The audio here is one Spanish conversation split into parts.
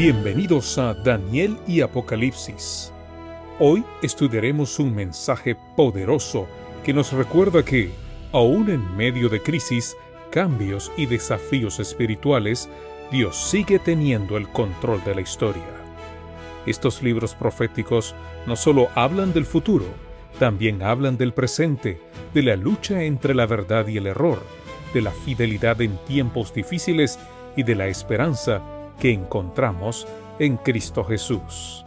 Bienvenidos a Daniel y Apocalipsis. Hoy estudiaremos un mensaje poderoso que nos recuerda que, aún en medio de crisis, cambios y desafíos espirituales, Dios sigue teniendo el control de la historia. Estos libros proféticos no solo hablan del futuro, también hablan del presente, de la lucha entre la verdad y el error, de la fidelidad en tiempos difíciles y de la esperanza que encontramos en Cristo Jesús.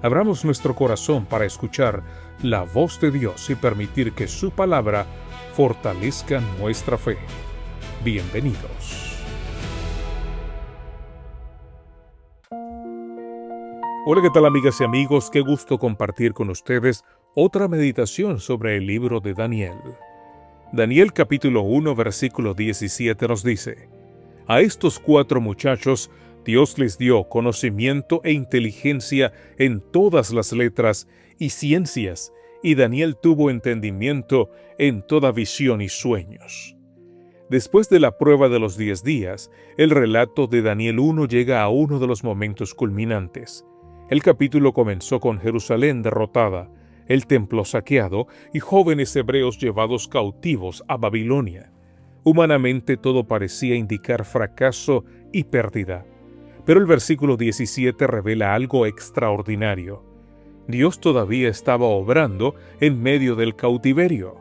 Abramos nuestro corazón para escuchar la voz de Dios y permitir que su palabra fortalezca nuestra fe. Bienvenidos. Hola, ¿qué tal, amigas y amigos? Qué gusto compartir con ustedes otra meditación sobre el libro de Daniel. Daniel capítulo 1, versículo 17 nos dice: A estos 4 muchachos Dios les dio conocimiento e inteligencia en todas las letras y ciencias, y Daniel tuvo entendimiento en toda visión y sueños. Después de la prueba de los 10 días, el relato de Daniel 1 llega a uno de los momentos culminantes. El capítulo comenzó con Jerusalén derrotada, el templo saqueado y jóvenes hebreos llevados cautivos a Babilonia. Humanamente todo parecía indicar fracaso y pérdida. Pero el versículo 17 revela algo extraordinario. Dios todavía estaba obrando en medio del cautiverio.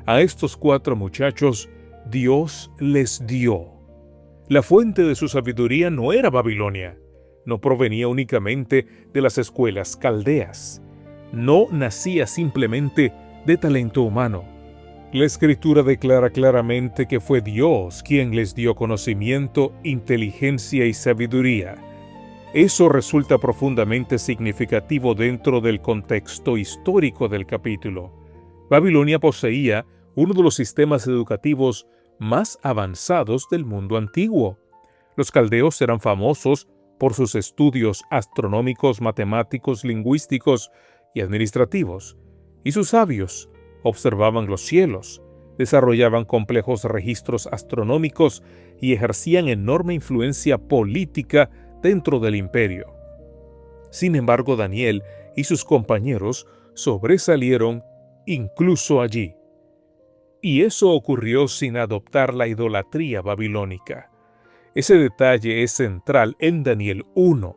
A estos 4 muchachos, Dios les dio. La fuente de su sabiduría no era Babilonia, no provenía únicamente de las escuelas caldeas, no nacía simplemente de talento humano. La Escritura declara claramente que fue Dios quien les dio conocimiento, inteligencia y sabiduría. Eso resulta profundamente significativo dentro del contexto histórico del capítulo. Babilonia poseía uno de los sistemas educativos más avanzados del mundo antiguo. Los caldeos eran famosos por sus estudios astronómicos, matemáticos, lingüísticos y administrativos, y sus sabios observaban los cielos, desarrollaban complejos registros astronómicos y ejercían enorme influencia política dentro del imperio. Sin embargo, Daniel y sus compañeros sobresalieron incluso allí. Y eso ocurrió sin adoptar la idolatría babilónica. Ese detalle es central en Daniel 1.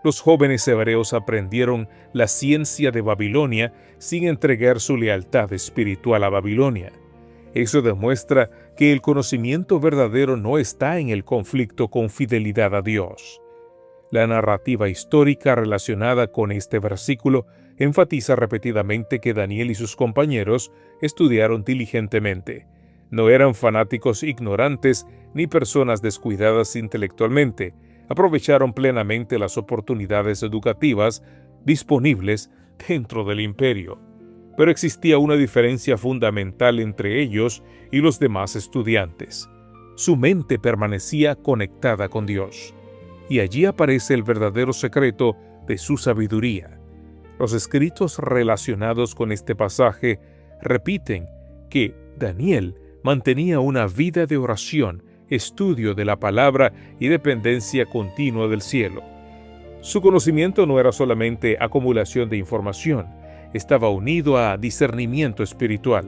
Los jóvenes hebreos aprendieron la ciencia de Babilonia sin entregar su lealtad espiritual a Babilonia. Eso demuestra que el conocimiento verdadero no está en el conflicto con fidelidad a Dios. La narrativa histórica relacionada con este versículo enfatiza repetidamente que Daniel y sus compañeros estudiaron diligentemente. No eran fanáticos ignorantes ni personas descuidadas intelectualmente. Aprovecharon plenamente las oportunidades educativas disponibles dentro del imperio. Pero existía una diferencia fundamental entre ellos y los demás estudiantes. Su mente permanecía conectada con Dios. Y allí aparece el verdadero secreto de su sabiduría. Los escritos relacionados con este pasaje repiten que Daniel mantenía una vida de oración, estudio de la palabra y dependencia continua del cielo. Su conocimiento no era solamente acumulación de información, estaba unido a discernimiento espiritual.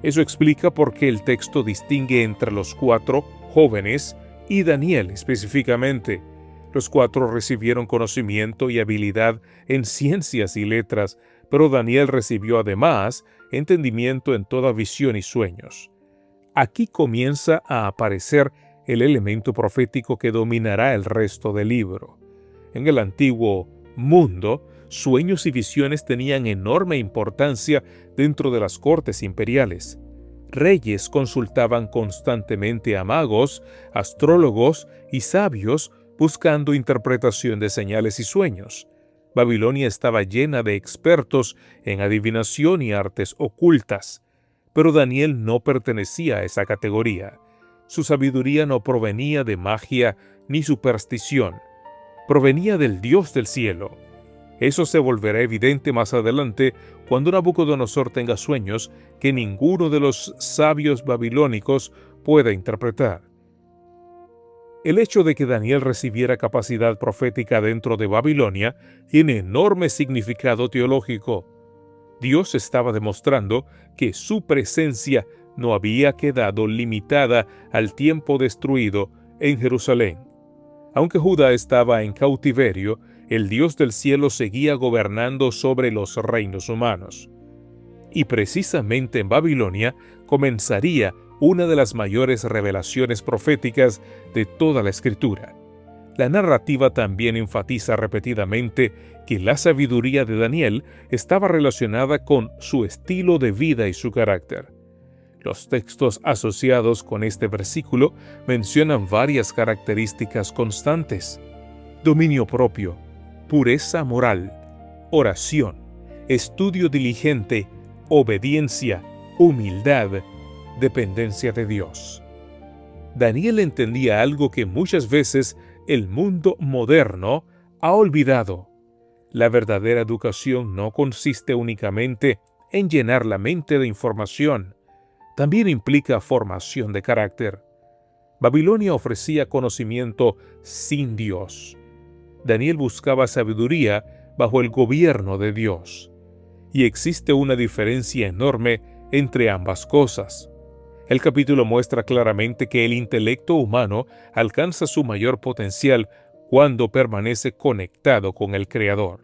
Eso explica por qué el texto distingue entre los 4 jóvenes y Daniel específicamente. Los 4 recibieron conocimiento y habilidad en ciencias y letras, pero Daniel recibió además entendimiento en toda visión y sueños. Aquí comienza a aparecer el elemento profético que dominará el resto del libro. En el antiguo mundo, sueños y visiones tenían enorme importancia dentro de las cortes imperiales. Reyes consultaban constantemente a magos, astrólogos y sabios buscando interpretación de señales y sueños. Babilonia estaba llena de expertos en adivinación y artes ocultas. Pero Daniel no pertenecía a esa categoría. Su sabiduría no provenía de magia ni superstición. Provenía del Dios del cielo. Eso se volverá evidente más adelante cuando Nabucodonosor tenga sueños que ninguno de los sabios babilónicos pueda interpretar. El hecho de que Daniel recibiera capacidad profética dentro de Babilonia tiene enorme significado teológico. Dios estaba demostrando que su presencia no había quedado limitada al tiempo destruido en Jerusalén. Aunque Judá estaba en cautiverio, el Dios del cielo seguía gobernando sobre los reinos humanos. Y precisamente en Babilonia comenzaría una de las mayores revelaciones proféticas de toda la Escritura. La narrativa también enfatiza repetidamente que la sabiduría de Daniel estaba relacionada con su estilo de vida y su carácter. Los textos asociados con este versículo mencionan varias características constantes: dominio propio, pureza moral, oración, estudio diligente, obediencia, humildad, dependencia de Dios. Daniel entendía algo que muchas veces el mundo moderno ha olvidado. La verdadera educación no consiste únicamente en llenar la mente de información, también implica formación de carácter. Babilonia ofrecía conocimiento sin Dios. Daniel buscaba sabiduría bajo el gobierno de Dios. Y existe una diferencia enorme entre ambas cosas. El capítulo muestra claramente que el intelecto humano alcanza su mayor potencial cuando permanece conectado con el Creador.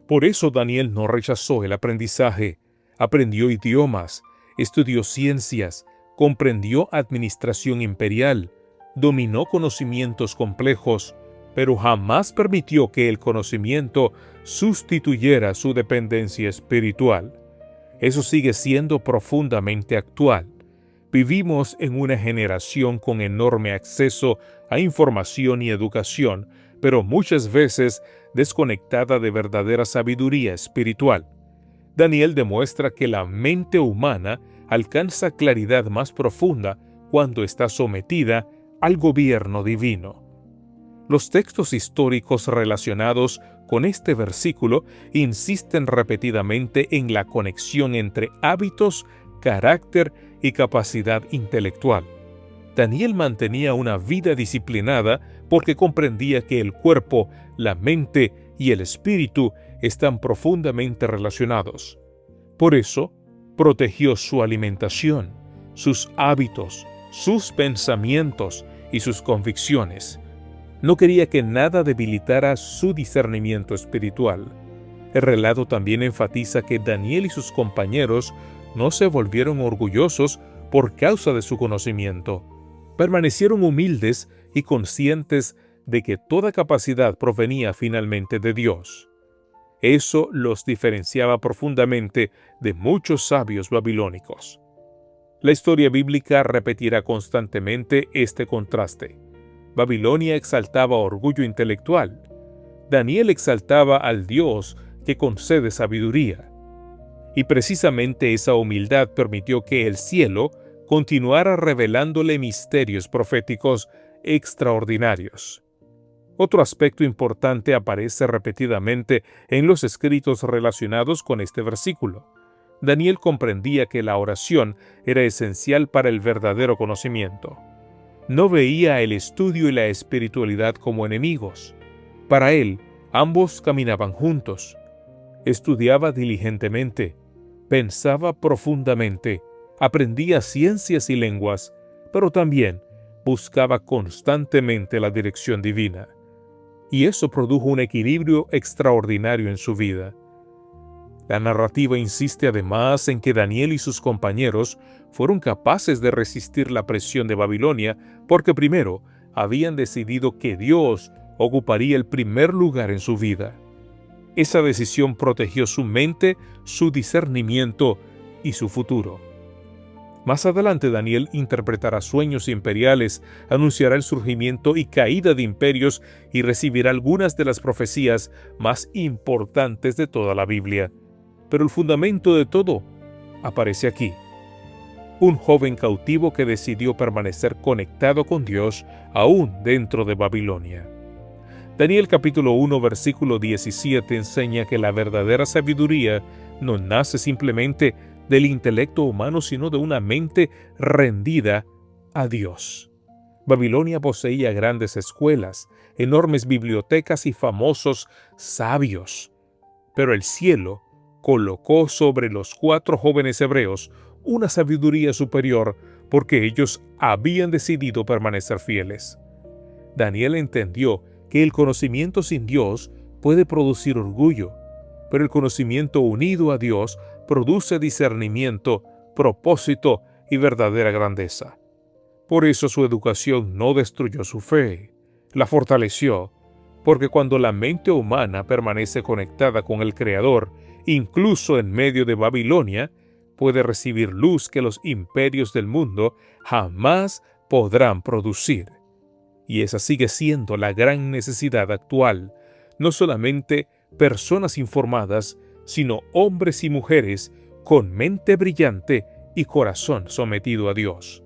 Por eso Daniel no rechazó el aprendizaje, aprendió idiomas, estudió ciencias, comprendió administración imperial, dominó conocimientos complejos, pero jamás permitió que el conocimiento sustituyera su dependencia espiritual. Eso sigue siendo profundamente actual. Vivimos en una generación con enorme acceso a información y educación, pero muchas veces desconectada de verdadera sabiduría espiritual. Daniel demuestra que la mente humana alcanza claridad más profunda cuando está sometida al gobierno divino. Los textos históricos relacionados con este versículo insisten repetidamente en la conexión entre hábitos, carácter y capacidad intelectual. Daniel mantenía una vida disciplinada porque comprendía que el cuerpo, la mente y el espíritu están profundamente relacionados. Por eso, protegió su alimentación, sus hábitos, sus pensamientos y sus convicciones. No quería que nada debilitara su discernimiento espiritual. El relato también enfatiza que Daniel y sus compañeros no se volvieron orgullosos por causa de su conocimiento. Permanecieron humildes y conscientes de que toda capacidad provenía finalmente de Dios. Eso los diferenciaba profundamente de muchos sabios babilónicos. La historia bíblica repetirá constantemente este contraste. Babilonia exaltaba orgullo intelectual. Daniel exaltaba al Dios que concede sabiduría. Y precisamente esa humildad permitió que el cielo continuara revelándole misterios proféticos extraordinarios. Otro aspecto importante aparece repetidamente en los escritos relacionados con este versículo. Daniel comprendía que la oración era esencial para el verdadero conocimiento. No veía el estudio y la espiritualidad como enemigos. Para él, ambos caminaban juntos. Estudiaba diligentemente, pensaba profundamente, aprendía ciencias y lenguas, pero también buscaba constantemente la dirección divina. Y eso produjo un equilibrio extraordinario en su vida. La narrativa insiste además en que Daniel y sus compañeros fueron capaces de resistir la presión de Babilonia porque primero habían decidido que Dios ocuparía el primer lugar en su vida. Esa decisión protegió su mente, su discernimiento y su futuro. Más adelante Daniel interpretará sueños imperiales, anunciará el surgimiento y caída de imperios y recibirá algunas de las profecías más importantes de toda la Biblia. Pero el fundamento de todo aparece aquí. Un joven cautivo que decidió permanecer conectado con Dios aún dentro de Babilonia. Daniel capítulo 1 versículo 17 enseña que la verdadera sabiduría no nace simplemente del intelecto humano, sino de una mente rendida a Dios. Babilonia poseía grandes escuelas, enormes bibliotecas y famosos sabios. Pero el cielo colocó sobre los 4 jóvenes hebreos una sabiduría superior porque ellos habían decidido permanecer fieles. Daniel entendió que el conocimiento sin Dios puede producir orgullo, pero el conocimiento unido a Dios produce discernimiento, propósito y verdadera grandeza. Por eso su educación no destruyó su fe, la fortaleció, porque cuando la mente humana permanece conectada con el Creador, incluso en medio de Babilonia, puede recibir luz que los imperios del mundo jamás podrán producir. Y esa sigue siendo la gran necesidad actual, no solamente personas informadas, sino hombres y mujeres con mente brillante y corazón sometido a Dios.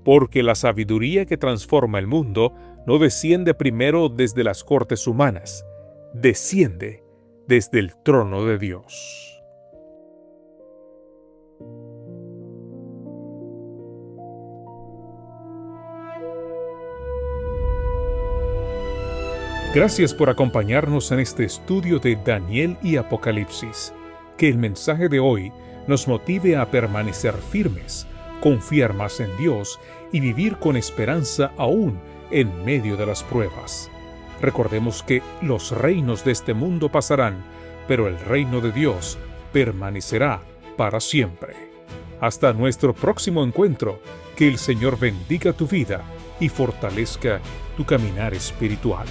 Porque la sabiduría que transforma el mundo no desciende primero desde las cortes humanas, desciende desde el trono de Dios. Gracias por acompañarnos en este estudio de Daniel y Apocalipsis. Que el mensaje de hoy nos motive a permanecer firmes, confiar más en Dios y vivir con esperanza aún en medio de las pruebas. Recordemos que los reinos de este mundo pasarán, pero el reino de Dios permanecerá para siempre. Hasta nuestro próximo encuentro, que el Señor bendiga tu vida y fortalezca tu caminar espiritual.